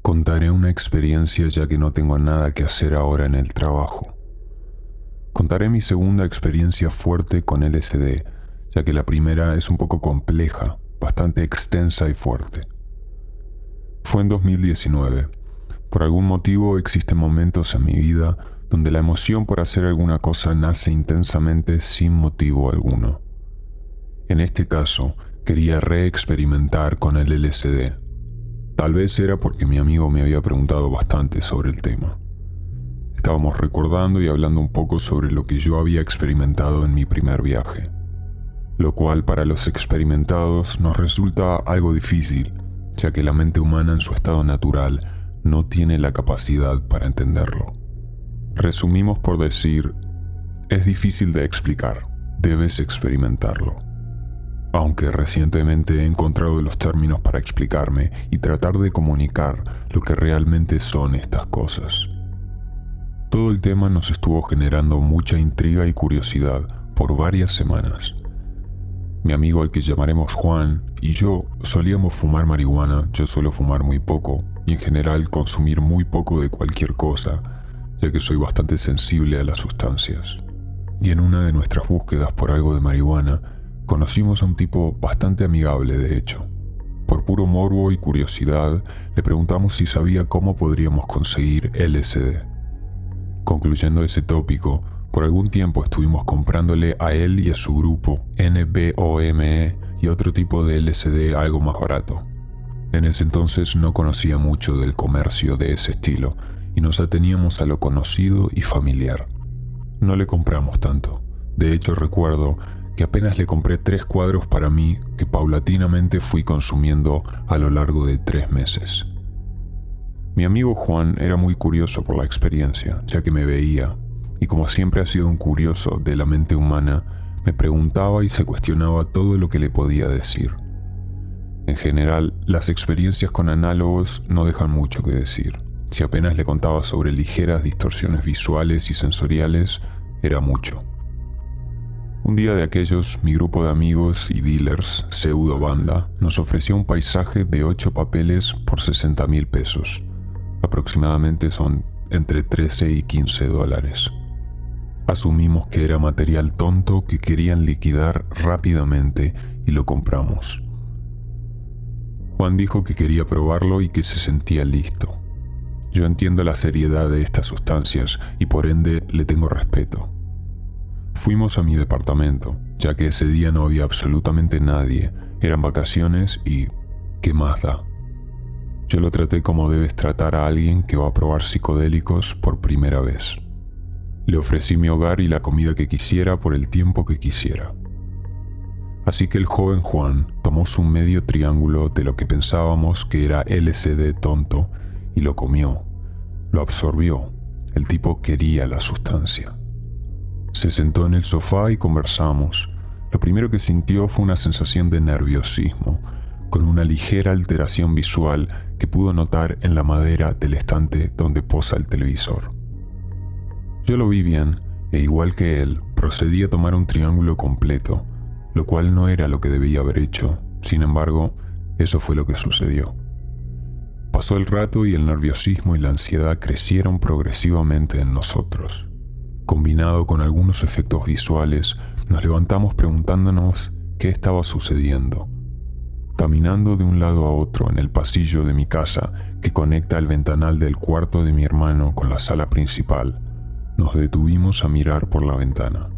Contaré una experiencia ya que no tengo nada que hacer ahora en el trabajo. Contaré mi segunda experiencia fuerte con LSD, ya que la primera es un poco compleja, bastante extensa y fuerte. Fue en 2019. Por algún motivo existen momentos en mi vida donde la emoción por hacer alguna cosa nace intensamente sin motivo alguno. En este caso, quería reexperimentar con el LSD. Tal vez era porque mi amigo me había preguntado bastante sobre el tema. Estábamos recordando y hablando un poco sobre lo que yo había experimentado en mi primer viaje, lo cual para los experimentados nos resulta algo difícil, ya que la mente humana en su estado natural no tiene la capacidad para entenderlo. Resumimos por decir, es difícil de explicar, debes experimentarlo. Aunque recientemente he encontrado los términos para explicarme y tratar de comunicar lo que realmente son estas cosas. Todo el tema nos estuvo generando mucha intriga y curiosidad por varias semanas. Mi amigo, al que llamaremos Juan, y yo solíamos fumar marihuana. Yo suelo fumar muy poco y en general consumir muy poco de cualquier cosa, ya que soy bastante sensible a las sustancias. Y en una de nuestras búsquedas por algo de marihuana, conocimos a un tipo bastante amigable, de hecho. Por puro morbo y curiosidad, le preguntamos si sabía cómo podríamos conseguir LSD. Concluyendo ese tópico, por algún tiempo estuvimos comprándole a él y a su grupo NBOME y otro tipo de LSD algo más barato. En ese entonces no conocía mucho del comercio de ese estilo y nos ateníamos a lo conocido y familiar. No le compramos tanto. De hecho, recuerdo que apenas le compré 3 cuadros para mí que paulatinamente fui consumiendo a lo largo de 3 meses. Mi amigo Juan era muy curioso por la experiencia, ya que me veía, y como siempre ha sido un curioso de la mente humana, me preguntaba y se cuestionaba todo lo que le podía decir. En general, las experiencias con análogos no dejan mucho que decir. Si apenas le contaba sobre ligeras distorsiones visuales y sensoriales, era mucho. Un día de aquellos, mi grupo de amigos y dealers, pseudo banda, nos ofreció un paisaje de 8 papeles por 60,000 pesos. Aproximadamente son entre 13 y 15 dólares. Asumimos que era material tonto que querían liquidar rápidamente y lo compramos. Juan dijo que quería probarlo y que se sentía listo. Yo entiendo la seriedad de estas sustancias y por ende le tengo respeto. Fuimos a mi departamento, ya que ese día no había absolutamente nadie, eran vacaciones y ¿qué más da? Yo lo traté como debes tratar a alguien que va a probar psicodélicos por primera vez. Le ofrecí mi hogar y la comida que quisiera por el tiempo que quisiera. Así que el joven Juan tomó su medio triángulo de lo que pensábamos que era LSD tonto y lo comió, lo absorbió. El tipo quería la sustancia. Se sentó en el sofá y conversamos. Lo primero que sintió fue una sensación de nerviosismo, con una ligera alteración visual que pudo notar en la madera del estante donde posa el televisor. Yo lo vi bien, e igual que él, procedí a tomar un triángulo completo, lo cual no era lo que debía haber hecho. Sin embargo, eso fue lo que sucedió. Pasó el rato y el nerviosismo y la ansiedad crecieron progresivamente en nosotros. Combinado con algunos efectos visuales, nos levantamos preguntándonos qué estaba sucediendo. Caminando de un lado a otro en el pasillo de mi casa que conecta el ventanal del cuarto de mi hermano con la sala principal, nos detuvimos a mirar por la ventana.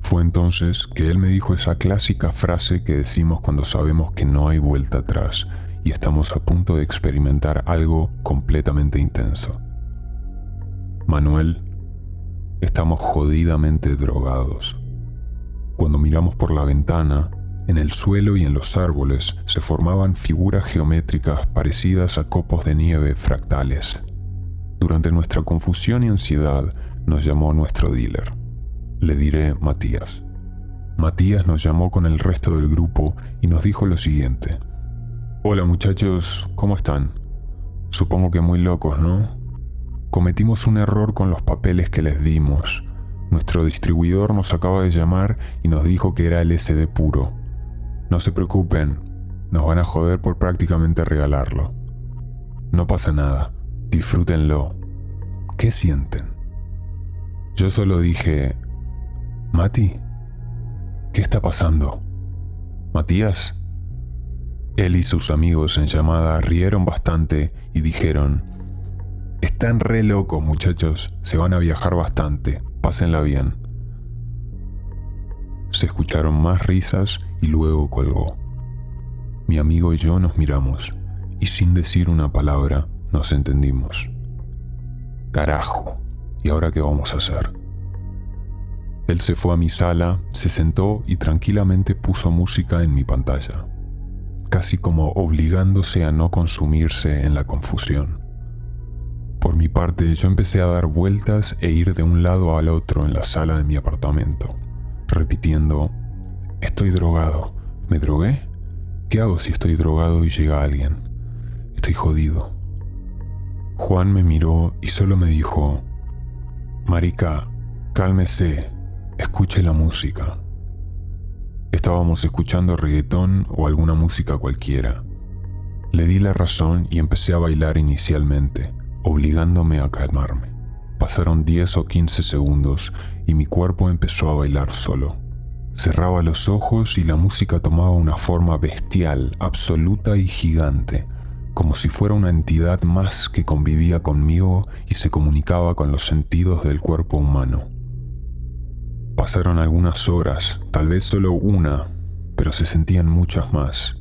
Fue entonces que él me dijo esa clásica frase que decimos cuando sabemos que no hay vuelta atrás y estamos a punto de experimentar algo completamente intenso. Manuel, estamos jodidamente drogados. Cuando miramos por la ventana, en el suelo y en los árboles se formaban figuras geométricas parecidas a copos de nieve fractales. Durante nuestra confusión y ansiedad nos llamó nuestro dealer. Le diré Matías. Matías nos llamó con el resto del grupo y nos dijo lo siguiente. Hola muchachos, ¿cómo están? Supongo que muy locos, ¿no? Cometimos un error con los papeles que les dimos. Nuestro distribuidor nos acaba de llamar y nos dijo que era LSD puro. No se preocupen, nos van a joder por prácticamente regalarlo. no pasa nada, disfrútenlo. ¿Qué sienten? Yo solo dije, Mati, ¿qué está pasando? ¿Matías? Él y sus amigos en llamada rieron bastante y dijeron, están re locos muchachos, se van a viajar bastante, pásenla bien. Se escucharon más risas y luego colgó. Mi amigo y yo nos miramos y sin decir una palabra nos entendimos. Carajo, ¿y ahora qué vamos a hacer? Él se fue a mi sala, se sentó y tranquilamente puso música en mi pantalla, casi como obligándose a no consumirse en la confusión. Por mi parte, yo empecé a dar vueltas e ir de un lado al otro en la sala de mi apartamento, repitiendo, estoy drogado, ¿me drogué? ¿Qué hago si estoy drogado y llega alguien? Estoy jodido. Juan me miró y solo me dijo, marica, cálmese, escuche la música. Estábamos escuchando reggaetón o alguna música cualquiera. Le di la razón y empecé a bailar inicialmente, obligándome a calmarme. Pasaron 10 o 15 segundos y mi cuerpo empezó a bailar solo. Cerraba los ojos y la música tomaba una forma bestial, absoluta y gigante, como si fuera una entidad más que convivía conmigo y se comunicaba con los sentidos del cuerpo humano. Pasaron algunas horas, tal vez solo una, pero se sentían muchas más,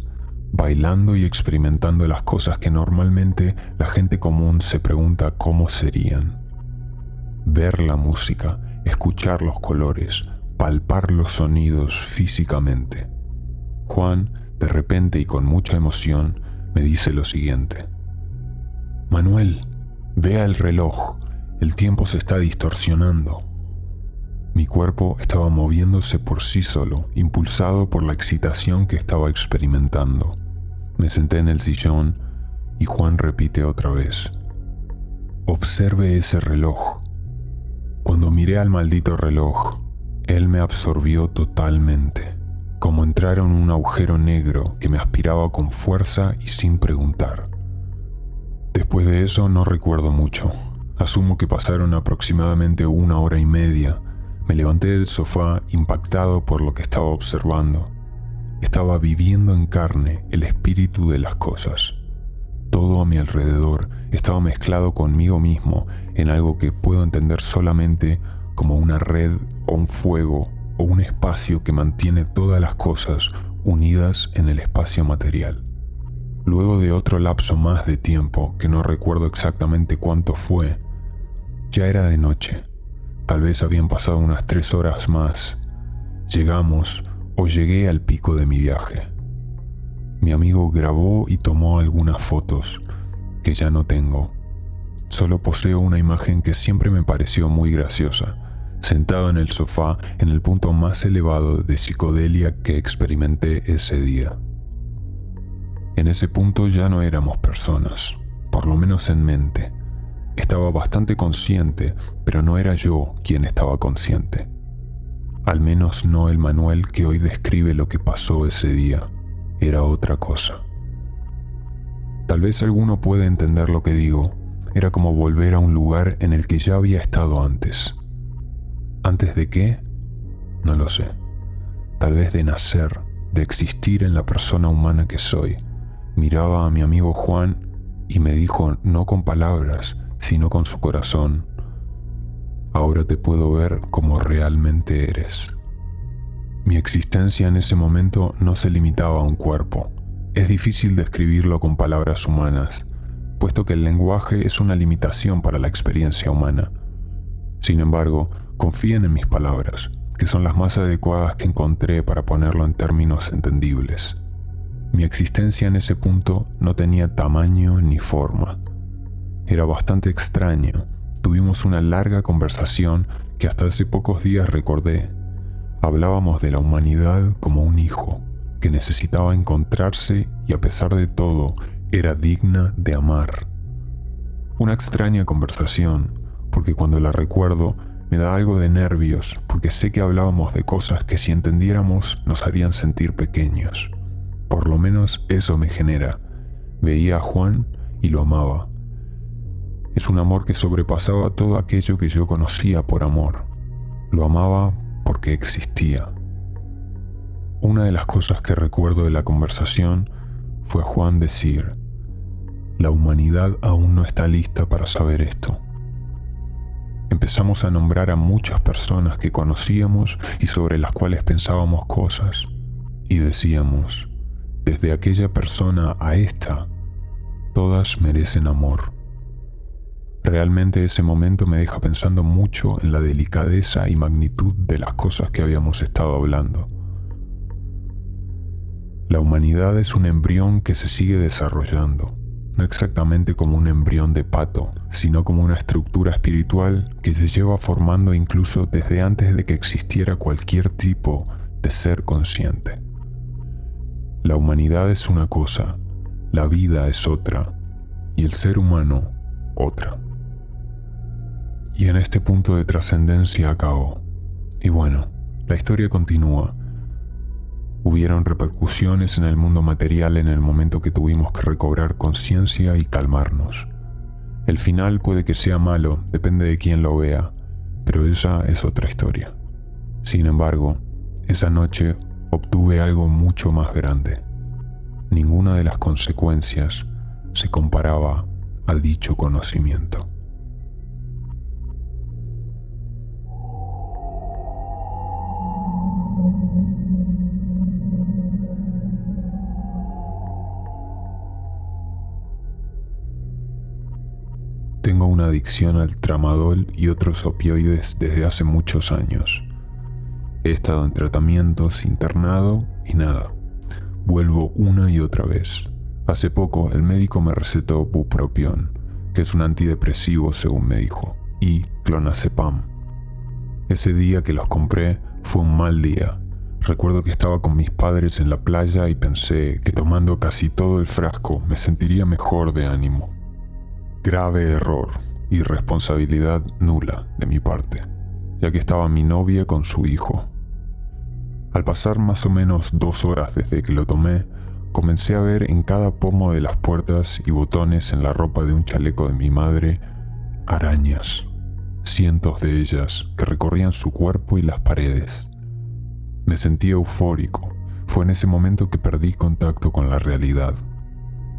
bailando y experimentando las cosas que normalmente la gente común se pregunta cómo serían. Ver la música, escuchar los colores, palpar los sonidos físicamente. Juan, de repente y con mucha emoción, me dice lo siguiente. Manuel, vea el reloj, el tiempo se está distorsionando. Mi cuerpo estaba moviéndose por sí solo, impulsado por la excitación que estaba experimentando. Me senté en el sillón y Juan repite otra vez. Observe ese reloj. Cuando miré al maldito reloj, él me absorbió totalmente, como entrar en un agujero negro que me aspiraba con fuerza y sin preguntar. Después de eso no recuerdo mucho. Asumo que pasaron aproximadamente 1 hora y media. Me levanté del sofá impactado por lo que estaba observando. Estaba viviendo en carne el espíritu de las cosas. Todo a mi alrededor estaba mezclado conmigo mismo en algo que puedo entender solamente como una red o un fuego o un espacio que mantiene todas las cosas unidas en el espacio material. Luego de otro lapso más de tiempo, que no recuerdo exactamente cuánto fue, ya era de noche. Tal vez habían pasado unas 3 horas más. Llegamos o llegué al pico de mi viaje. Mi amigo grabó y tomó algunas fotos que ya no tengo. Solo poseo una imagen que siempre me pareció muy graciosa, sentado en el sofá en el punto más elevado de psicodelia que experimenté ese día. En ese punto ya no éramos personas, por lo menos en mente. Estaba bastante consciente, pero no era yo quien estaba consciente. Al menos no el Manuel que hoy describe lo que pasó ese día. Era otra cosa. Tal vez alguno puede entender lo que digo. Era como volver a un lugar en el que ya había estado antes. ¿Antes de qué? No lo sé. Tal vez de nacer, de existir en la persona humana que soy. Miraba a mi amigo Juan y me dijo, no con palabras, sino con su corazón, ahora te puedo ver como realmente eres. Mi existencia en ese momento no se limitaba a un cuerpo. Es difícil describirlo con palabras humanas, puesto que el lenguaje es una limitación para la experiencia humana. Sin embargo, confíen en mis palabras, que son las más adecuadas que encontré para ponerlo en términos entendibles. Mi existencia en ese punto no tenía tamaño ni forma. Era bastante extraño. Tuvimos una larga conversación que hasta hace pocos días recordé. Hablábamos de la humanidad como un hijo, que necesitaba encontrarse y a pesar de todo, era digna de amar. Una extraña conversación, porque cuando la recuerdo, me da algo de nervios, porque sé que hablábamos de cosas que si entendiéramos nos harían sentir pequeños. Por lo menos eso me genera. Veía a Juan y lo amaba. Es un amor que sobrepasaba todo aquello que yo conocía por amor. Lo amaba porque existía. Una de las cosas que recuerdo de la conversación fue a Juan decir: la humanidad aún no está lista para saber esto. Empezamos a nombrar a muchas personas que conocíamos y sobre las cuales pensábamos cosas, y decíamos: desde aquella persona a esta, todas merecen amor. Realmente ese momento me deja pensando mucho en la delicadeza y magnitud de las cosas que habíamos estado hablando. La humanidad es un embrión que se sigue desarrollando, no exactamente como un embrión de pato, sino como una estructura espiritual que se lleva formando incluso desde antes de que existiera cualquier tipo de ser consciente. La humanidad es una cosa, la vida es otra, y el ser humano otra. Y en este punto de trascendencia acabó. Y bueno, la historia continúa. Hubieron repercusiones en el mundo material en el momento que tuvimos que recobrar conciencia y calmarnos. El final puede que sea malo, depende de quién lo vea, pero esa es otra historia. Sin embargo, esa noche obtuve algo mucho más grande. Ninguna de las consecuencias se comparaba a dicho conocimiento. Tengo una adicción al tramadol y otros opioides desde hace muchos años. He estado en tratamientos, internado y nada. Vuelvo una y otra vez. Hace poco el médico me recetó bupropión, que es un antidepresivo según me dijo, y clonazepam. Ese día que los compré fue un mal día. Recuerdo que estaba con mis padres en la playa y pensé que tomando casi todo el frasco me sentiría mejor de ánimo. Grave error y responsabilidad nula de mi parte, ya que estaba mi novia con su hijo. Al pasar más o menos 2 horas desde que lo tomé, comencé a ver en cada pomo de las puertas y botones en la ropa de un chaleco de mi madre arañas, cientos de ellas que recorrían su cuerpo y las paredes. Me sentí eufórico. Fue en ese momento que perdí contacto con la realidad.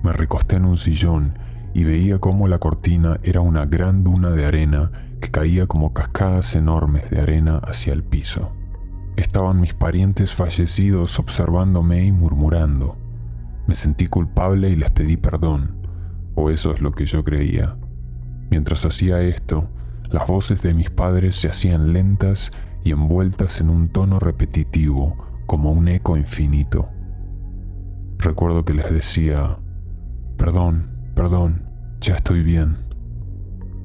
Me recosté en un sillón y veía cómo la cortina era una gran duna de arena que caía como cascadas enormes de arena hacia el piso. Estaban mis parientes fallecidos observándome y murmurando. Me sentí culpable y les pedí perdón, o eso es lo que yo creía. Mientras hacía esto, las voces de mis padres se hacían lentas y envueltas en un tono repetitivo, como un eco infinito. Recuerdo que les decía: perdón, ya estoy bien.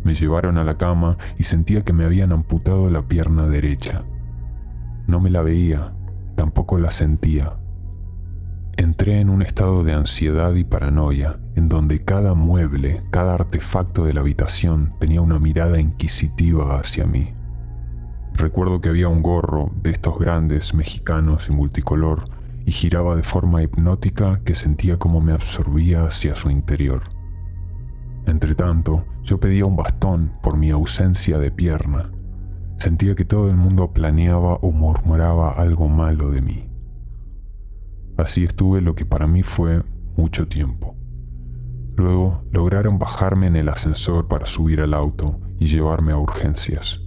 Me llevaron a la cama y sentía que me habían amputado la pierna derecha. No me la veía, tampoco la sentía. Entré en un estado de ansiedad y paranoia, en donde cada mueble, cada artefacto de la habitación tenía una mirada inquisitiva hacia mí. Recuerdo que había un gorro de estos grandes mexicanos y multicolor y giraba de forma hipnótica que sentía como me absorbía hacia su interior. Entretanto, yo pedía un bastón por mi ausencia de pierna. Sentía que todo el mundo planeaba o murmuraba algo malo de mí. Así estuve lo que para mí fue mucho tiempo. Luego lograron bajarme en el ascensor para subir al auto y llevarme a urgencias.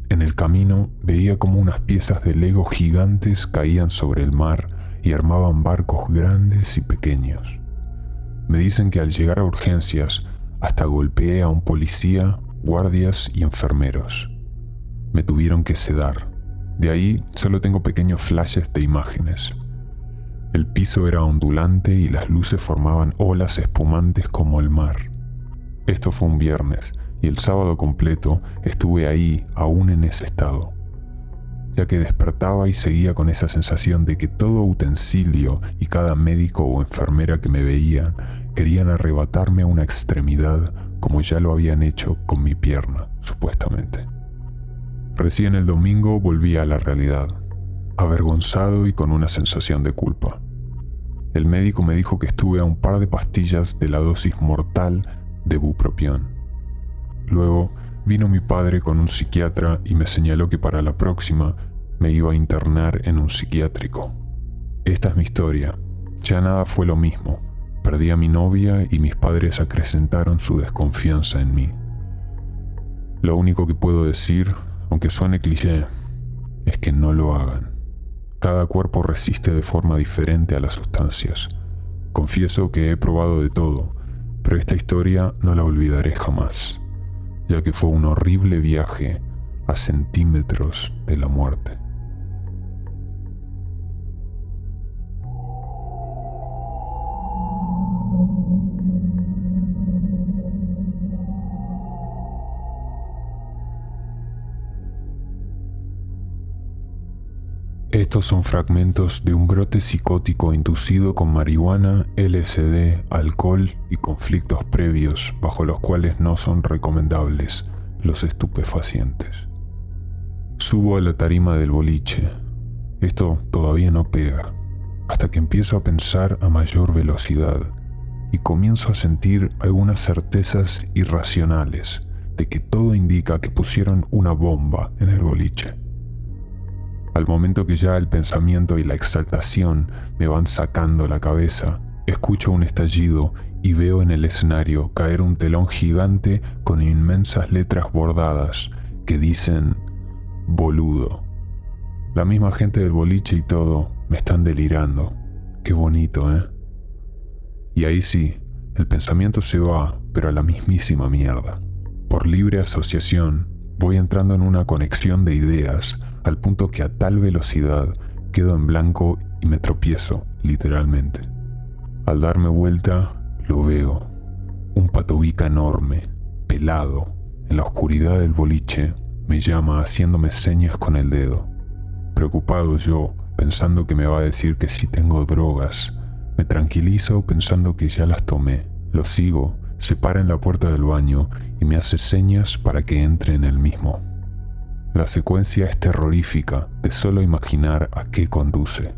En el camino veía como unas piezas de Lego gigantes caían sobre el mar y armaban barcos grandes y pequeños. Me dicen que al llegar a urgencias hasta golpeé a un policía, guardias y enfermeros. Me tuvieron que sedar. De ahí solo tengo pequeños flashes de imágenes. El piso era ondulante y las luces formaban olas espumantes como el mar. Esto fue un viernes y el sábado completo estuve ahí aún en ese estado, ya que despertaba y seguía con esa sensación de que todo utensilio y cada médico o enfermera que me veían querían arrebatarme a una extremidad como ya lo habían hecho con mi pierna, supuestamente. Recién el domingo volví a la realidad, avergonzado y con una sensación de culpa. El médico me dijo que estuve a un par de pastillas de la dosis mortal de bupropión. Luego vino mi padre con un psiquiatra y me señaló que para la próxima me iba a internar en un psiquiátrico. Esta es mi historia. Ya nada fue lo mismo. Perdí a mi novia y mis padres acrecentaron su desconfianza en mí. Lo único que puedo decir, aunque suene cliché, es que no lo hagan. Cada cuerpo resiste de forma diferente a las sustancias. Confieso que he probado de todo, pero esta historia no la olvidaré jamás, ya que fue un horrible viaje a centímetros de la muerte. Estos son fragmentos de un brote psicótico inducido con marihuana, LSD, alcohol y conflictos previos bajo los cuales no son recomendables los estupefacientes. Subo a la tarima del boliche. Esto todavía no pega, hasta que empiezo a pensar a mayor velocidad y comienzo a sentir algunas certezas irracionales de que todo indica que pusieron una bomba en el boliche. Al momento que ya el pensamiento y la exaltación me van sacando la cabeza, escucho un estallido y veo en el escenario caer un telón gigante con inmensas letras bordadas que dicen boludo. La misma gente del boliche y todo me están delirando. Qué bonito, ¿eh? Y ahí sí, el pensamiento se va, pero a la mismísima mierda. Por libre asociación, voy entrando en una conexión de ideas al punto que a tal velocidad quedo en blanco y me tropiezo, literalmente. Al darme vuelta, lo veo. Un patobica enorme, pelado, en la oscuridad del boliche, me llama haciéndome señas con el dedo. Preocupado yo, pensando que me va a decir que si tengo drogas, me tranquilizo pensando que ya las tomé. Lo sigo, se para en la puerta del baño y me hace señas para que entre en el mismo. La secuencia es terrorífica de solo imaginar a qué conduce.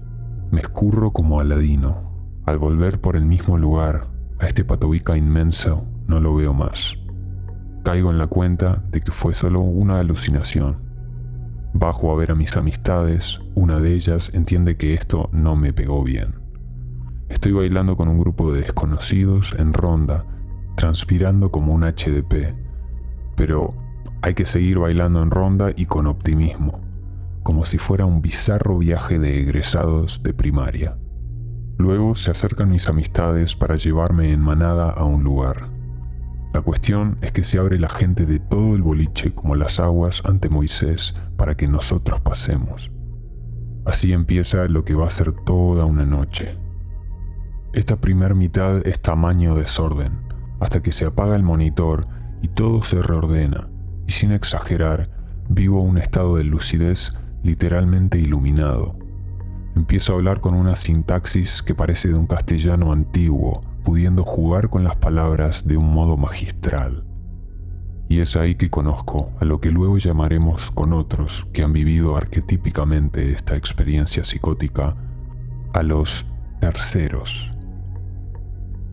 Me escurro como Aladino. Al volver por el mismo lugar, a este patobica inmenso no lo veo más. Caigo en la cuenta de que fue solo una alucinación. Bajo a ver a mis amistades, una de ellas entiende que esto no me pegó bien. Estoy bailando con un grupo de desconocidos en ronda, transpirando como un HDP, pero hay que seguir bailando en ronda y con optimismo, como si fuera un bizarro viaje de egresados de primaria. Luego se acercan mis amistades para llevarme en manada a un lugar. La cuestión es que se abre la gente de todo el boliche como las aguas ante Moisés para que nosotros pasemos. Así empieza lo que va a ser toda una noche. Esta primer mitad es tamaño desorden, hasta que se apaga el monitor y todo se reordena. Y sin exagerar, vivo un estado de lucidez literalmente iluminado. Empiezo a hablar con una sintaxis que parece de un castellano antiguo, pudiendo jugar con las palabras de un modo magistral. Y es ahí que conozco a lo que luego llamaremos con otros que han vivido arquetípicamente esta experiencia psicótica, a los terceros.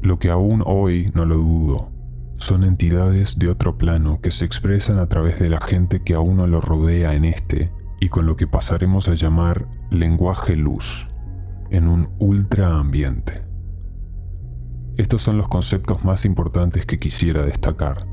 Lo que aún hoy no lo dudo, son entidades de otro plano que se expresan a través de la gente que a uno lo rodea en este y con lo que pasaremos a llamar lenguaje luz, en un ultraambiente. Estos son los conceptos más importantes que quisiera destacar.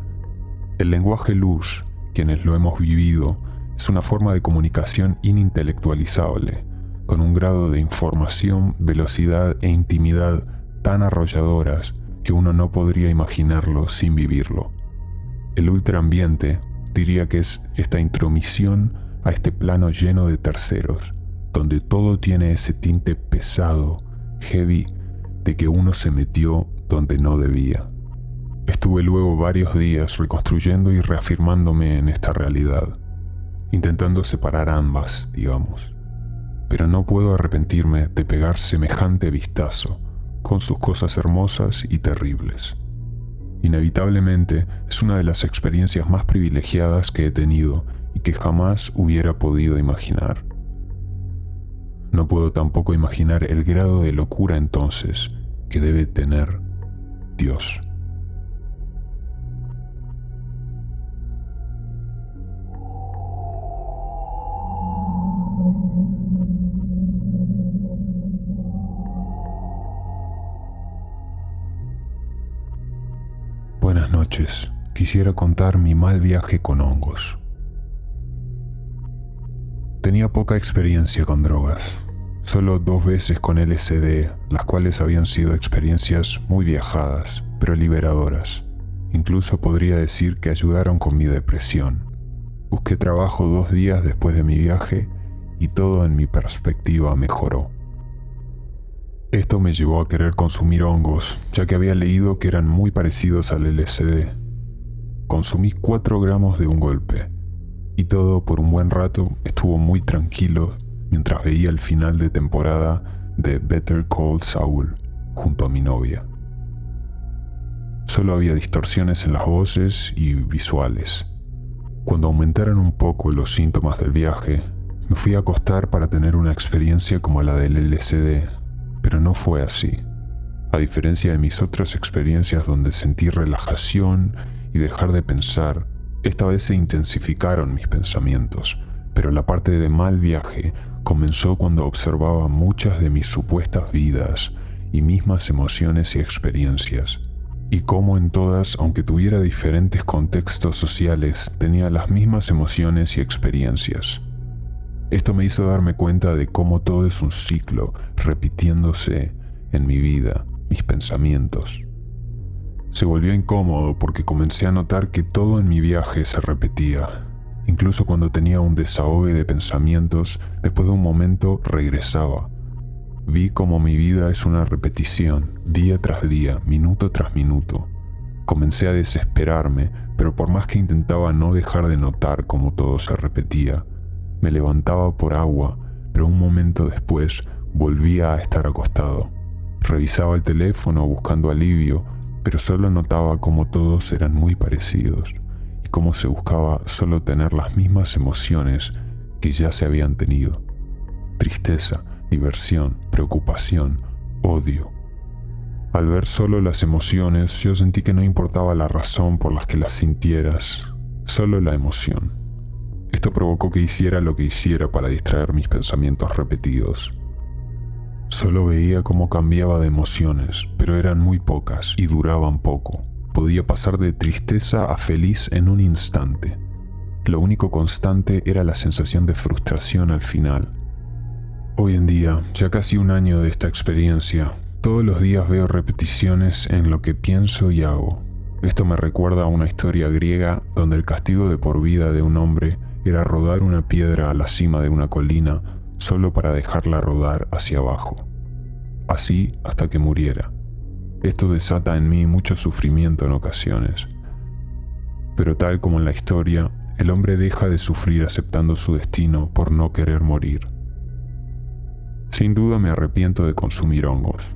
El lenguaje luz, quienes lo hemos vivido, es una forma de comunicación inintelectualizable, con un grado de información, velocidad e intimidad tan arrolladoras que uno no podría imaginarlo sin vivirlo. El ultraambiente diría que es esta intromisión a este plano lleno de terceros, donde todo tiene ese tinte pesado, heavy, de que uno se metió donde no debía. Estuve luego varios días reconstruyendo y reafirmándome en esta realidad, intentando separar ambas, digamos. Pero no puedo arrepentirme de pegar semejante vistazo, con sus cosas hermosas y terribles. Inevitablemente es una de las experiencias más privilegiadas que he tenido y que jamás hubiera podido imaginar. No puedo tampoco imaginar el grado de locura entonces que debe tener Dios. Buenas noches. Quisiera contar mi mal viaje con hongos. Tenía poca experiencia con drogas, solo 2 veces con LSD, las cuales habían sido experiencias muy viajadas, pero liberadoras. Incluso podría decir que ayudaron con mi depresión. Busqué trabajo 2 días después de mi viaje y todo en mi perspectiva mejoró. Esto me llevó a querer consumir hongos, ya que había leído que eran muy parecidos al LSD. Consumí 4 gramos de un golpe. Y todo por un buen rato estuvo muy tranquilo mientras veía el final de temporada de Better Call Saul junto a mi novia. Solo había distorsiones en las voces y visuales. Cuando aumentaron un poco los síntomas del viaje, me fui a acostar para tener una experiencia como la del LSD, pero no fue así. A diferencia de mis otras experiencias donde sentí relajación y dejar de pensar, esta vez se intensificaron mis pensamientos, pero la parte de mal viaje comenzó cuando observaba muchas de mis supuestas vidas y mismas emociones y experiencias, y cómo en todas, aunque tuviera diferentes contextos sociales, tenía las mismas emociones y experiencias. Esto me hizo darme cuenta de cómo todo es un ciclo repitiéndose en mi vida, mis pensamientos. Se volvió incómodo porque comencé a notar que todo en mi viaje se repetía. Incluso cuando tenía un desahogue de pensamientos, después de un momento regresaba. Vi cómo mi vida es una repetición, día tras día, minuto tras minuto. Comencé a desesperarme, pero por más que intentaba no dejar de notar cómo todo se repetía, me levantaba por agua, pero un momento después volvía a estar acostado. Revisaba el teléfono buscando alivio, pero solo notaba cómo todos eran muy parecidos y cómo se buscaba solo tener las mismas emociones que ya se habían tenido. Tristeza, diversión, preocupación, odio. Al ver solo las emociones, yo sentí que no importaba la razón por la que las sintieras, solo la emoción. Esto provocó que hiciera lo que hiciera para distraer mis pensamientos repetidos. Solo veía cómo cambiaba de emociones, pero eran muy pocas y duraban poco. Podía pasar de tristeza a feliz en un instante. Lo único constante era la sensación de frustración al final. Hoy en día, ya casi 1 año de esta experiencia, todos los días veo repeticiones en lo que pienso y hago. Esto me recuerda a una historia griega donde el castigo de por vida de un hombre era rodar una piedra a la cima de una colina solo para dejarla rodar hacia abajo. Así hasta que muriera. Esto desata en mí mucho sufrimiento en ocasiones. Pero tal como en la historia, el hombre deja de sufrir aceptando su destino por no querer morir. Sin duda me arrepiento de consumir hongos.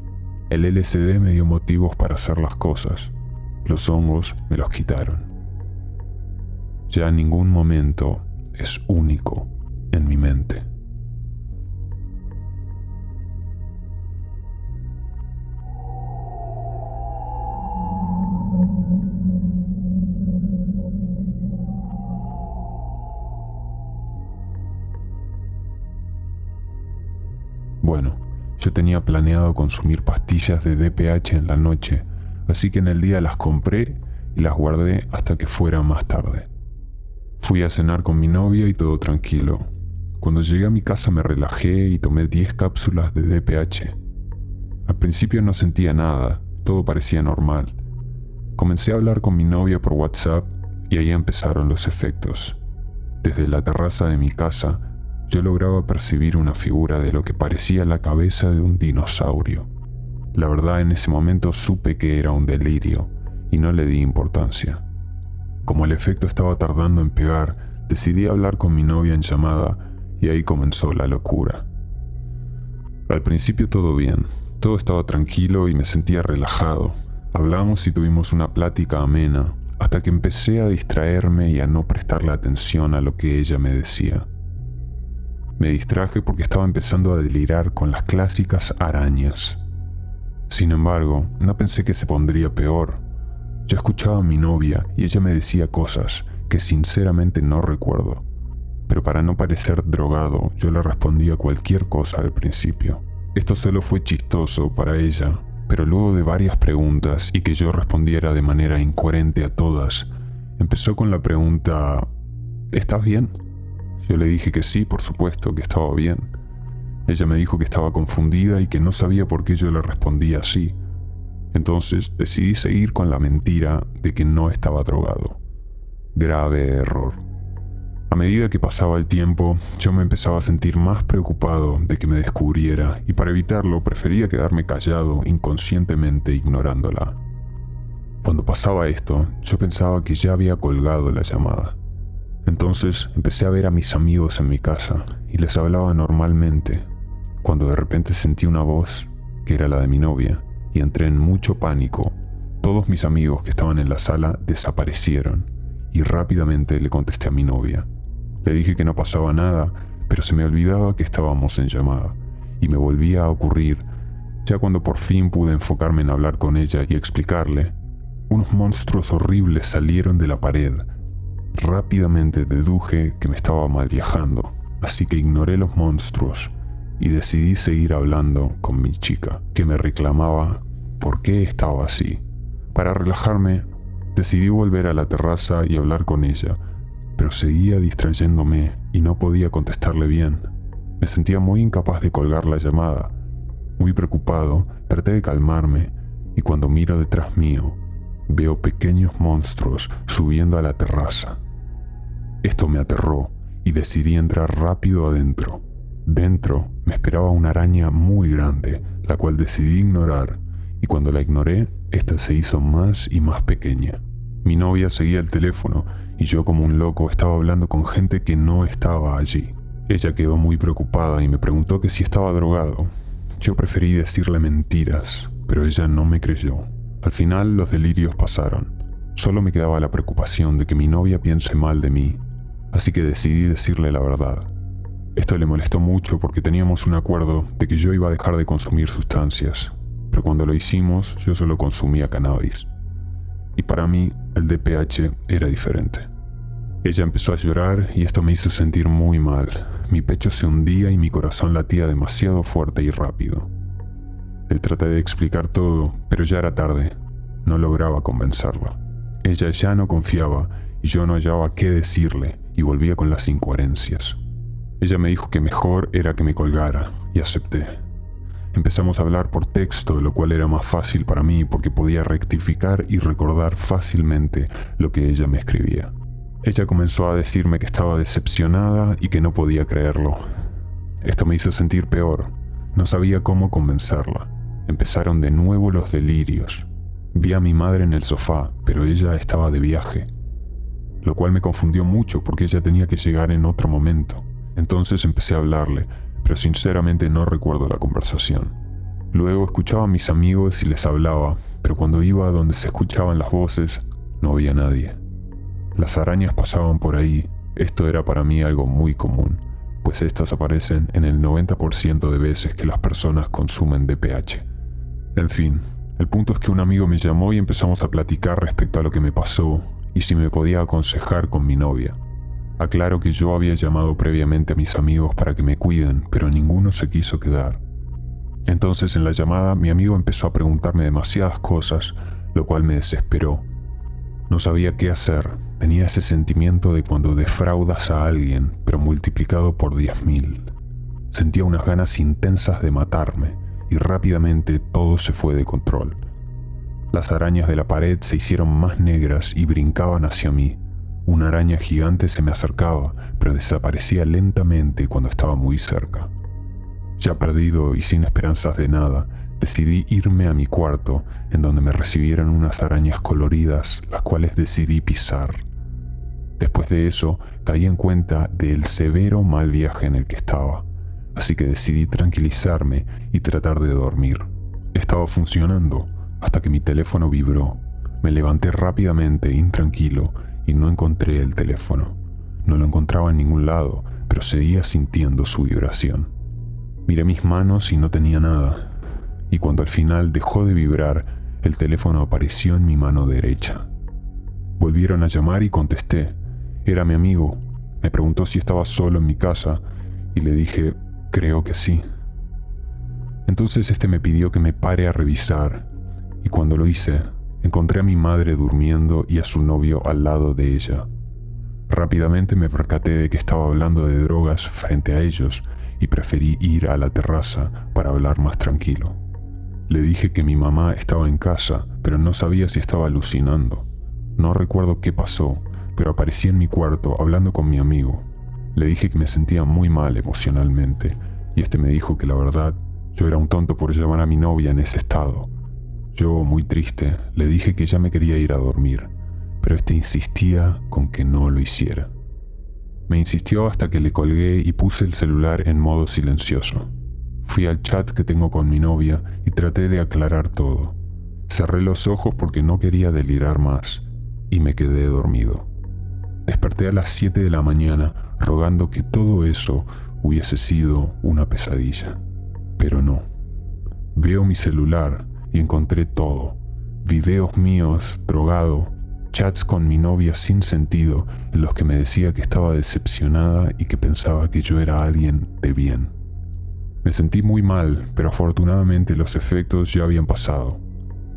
El LSD me dio motivos para hacer las cosas. Los hongos me los quitaron. Ya ningún momento es único en mi mente. Bueno, yo tenía planeado consumir pastillas de DPH en la noche, así que en el día las compré y las guardé hasta que fuera más tarde. Fui a cenar con mi novia y todo tranquilo. Cuando llegué a mi casa me relajé y tomé 10 cápsulas de DPH. Al principio no sentía nada, todo parecía normal. Comencé a hablar con mi novia por WhatsApp y ahí empezaron los efectos. Desde la terraza de mi casa, yo lograba percibir una figura de lo que parecía la cabeza de un dinosaurio. La verdad, en ese momento supe que era un delirio y no le di importancia. Como el efecto estaba tardando en pegar, decidí hablar con mi novia en llamada y ahí comenzó la locura. Al principio todo bien, todo estaba tranquilo y me sentía relajado. Hablamos y tuvimos una plática amena, hasta que empecé a distraerme y a no prestarle atención a lo que ella me decía. Me distraje porque estaba empezando a delirar con las clásicas arañas. Sin embargo, no pensé que se pondría peor. Yo escuchaba a mi novia y ella me decía cosas que sinceramente no recuerdo. Pero para no parecer drogado, yo le respondía cualquier cosa al principio. Esto solo fue chistoso para ella, pero luego de varias preguntas y que yo respondiera de manera incoherente a todas, empezó con la pregunta: ¿estás bien? Yo le dije que sí, por supuesto, que estaba bien. Ella me dijo que estaba confundida y que no sabía por qué yo le respondía así. Entonces decidí seguir con la mentira de que no estaba drogado. Grave error. A medida que pasaba el tiempo, yo me empezaba a sentir más preocupado de que me descubriera y para evitarlo prefería quedarme callado inconscientemente ignorándola. Cuando pasaba esto, yo pensaba que ya había colgado la llamada. Entonces empecé a ver a mis amigos en mi casa y les hablaba normalmente, cuando de repente sentí una voz que era la de mi novia y entré en mucho pánico. Todos mis amigos que estaban en la sala desaparecieron y rápidamente le contesté a mi novia. Le dije que no pasaba nada, pero se me olvidaba que estábamos en llamada y me volvía a ocurrir ya cuando por fin pude enfocarme en hablar con ella y explicarle. Unos monstruos horribles salieron de la pared. Rápidamente deduje que me estaba mal viajando, así que ignoré los monstruos y decidí seguir hablando con mi chica, que me reclamaba por qué estaba así. Para relajarme, decidí volver a la terraza y hablar con ella, pero seguía distrayéndome y no podía contestarle bien. Me sentía muy incapaz de colgar la llamada. Muy preocupado, traté de calmarme y cuando miro detrás mío, veo pequeños monstruos subiendo a la terraza. Esto me aterró y decidí entrar rápido adentro. Dentro me esperaba una araña muy grande, la cual decidí ignorar, y cuando la ignoré, esta se hizo más y más pequeña. Mi novia seguía el teléfono y yo como un loco estaba hablando con gente que no estaba allí. Ella quedó muy preocupada y me preguntó que si estaba drogado. Yo preferí decirle mentiras, pero ella no me creyó. Al final los delirios pasaron. Solo me quedaba la preocupación de que mi novia piense mal de mí, así que decidí decirle la verdad. Esto le molestó mucho porque teníamos un acuerdo de que yo iba a dejar de consumir sustancias, pero cuando lo hicimos yo solo consumía cannabis. Y para mí el DPH era diferente. Ella empezó a llorar y esto me hizo sentir muy mal. Mi pecho se hundía y mi corazón latía demasiado fuerte y rápido. Le traté de explicar todo, pero ya era tarde. No lograba convencerla. Ella ya no confiaba y yo no hallaba qué decirle y volvía con las incoherencias. Ella me dijo que mejor era que me colgara y acepté. Empezamos a hablar por texto, lo cual era más fácil para mí porque podía rectificar y recordar fácilmente lo que ella me escribía. Ella comenzó a decirme que estaba decepcionada y que no podía creerlo. Esto me hizo sentir peor. No sabía cómo convencerla. Empezaron de nuevo los delirios. Vi a mi madre en el sofá, pero ella estaba de viaje, lo cual me confundió mucho porque ella tenía que llegar en otro momento. Entonces empecé a hablarle, pero sinceramente no recuerdo la conversación. Luego escuchaba a mis amigos y les hablaba, pero cuando iba a donde se escuchaban las voces, no había nadie. Las arañas pasaban por ahí. Esto era para mí algo muy común, pues estas aparecen en el 90% de veces que las personas consumen DPH. En fin, el punto es que un amigo me llamó y empezamos a platicar respecto a lo que me pasó y si me podía aconsejar con mi novia. Aclaro que yo había llamado previamente a mis amigos para que me cuiden, pero ninguno se quiso quedar. Entonces en la llamada mi amigo empezó a preguntarme demasiadas cosas, lo cual me desesperó. No sabía qué hacer. Tenía ese sentimiento de cuando defraudas a alguien, pero multiplicado por 10.000. Sentía unas ganas intensas de matarme y rápidamente todo se fue de control. Las arañas de la pared se hicieron más negras y brincaban hacia mí. Una araña gigante se me acercaba, pero desaparecía lentamente cuando estaba muy cerca. Ya perdido y sin esperanzas de nada, decidí irme a mi cuarto, en donde me recibieron unas arañas coloridas, las cuales decidí pisar. Después de eso, caí en cuenta del severo mal viaje en el que estaba, así que decidí tranquilizarme y tratar de dormir. Estaba funcionando, hasta que mi teléfono vibró. Me levanté rápidamente, intranquilo, y no encontré el teléfono. No lo encontraba en ningún lado, pero seguía sintiendo su vibración. Miré mis manos y no tenía nada, y cuando al final dejó de vibrar, el teléfono apareció en mi mano derecha. Volvieron a llamar y contesté. Era mi amigo. Me preguntó si estaba solo en mi casa y le dije, creo que sí. Entonces me pidió que me pare a revisar, y cuando lo hice, encontré a mi madre durmiendo y a su novio al lado de ella. Rápidamente me percaté de que estaba hablando de drogas frente a ellos y preferí ir a la terraza para hablar más tranquilo. Le dije que mi mamá estaba en casa, pero no sabía si estaba alucinando. No recuerdo qué pasó, pero aparecí en mi cuarto hablando con mi amigo. Le dije que me sentía muy mal emocionalmente, y me dijo que la verdad, yo era un tonto por llamar a mi novia en ese estado. Yo, muy triste, le dije que ya me quería ir a dormir, pero insistía con que no lo hiciera. Me insistió hasta que le colgué y puse el celular en modo silencioso. Fui al chat que tengo con mi novia y traté de aclarar todo. Cerré los ojos porque no quería delirar más y me quedé dormido. Desperté a las 7 de la mañana rogando que todo eso hubiese sido una pesadilla. Pero no. Veo mi celular y encontré todo. Videos míos, drogado, chats con mi novia sin sentido en los que me decía que estaba decepcionada y que pensaba que yo era alguien de bien. Me sentí muy mal, pero afortunadamente los efectos ya habían pasado.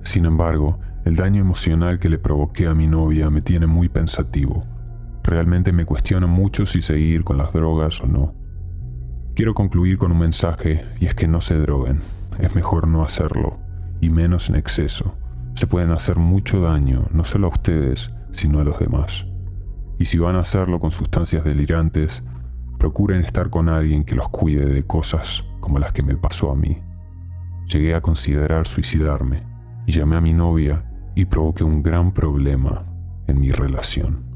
Sin embargo, el daño emocional que le provoqué a mi novia me tiene muy pensativo. Realmente me cuestiono mucho si seguir con las drogas o no. Quiero concluir con un mensaje, y es que no se droguen. Es mejor no hacerlo, y menos en exceso. Se pueden hacer mucho daño, no solo a ustedes, sino a los demás. Y si van a hacerlo con sustancias delirantes, procuren estar con alguien que los cuide de cosas como las que me pasó a mí. Llegué a considerar suicidarme, y llamé a mi novia y provoqué un gran problema en mi relación.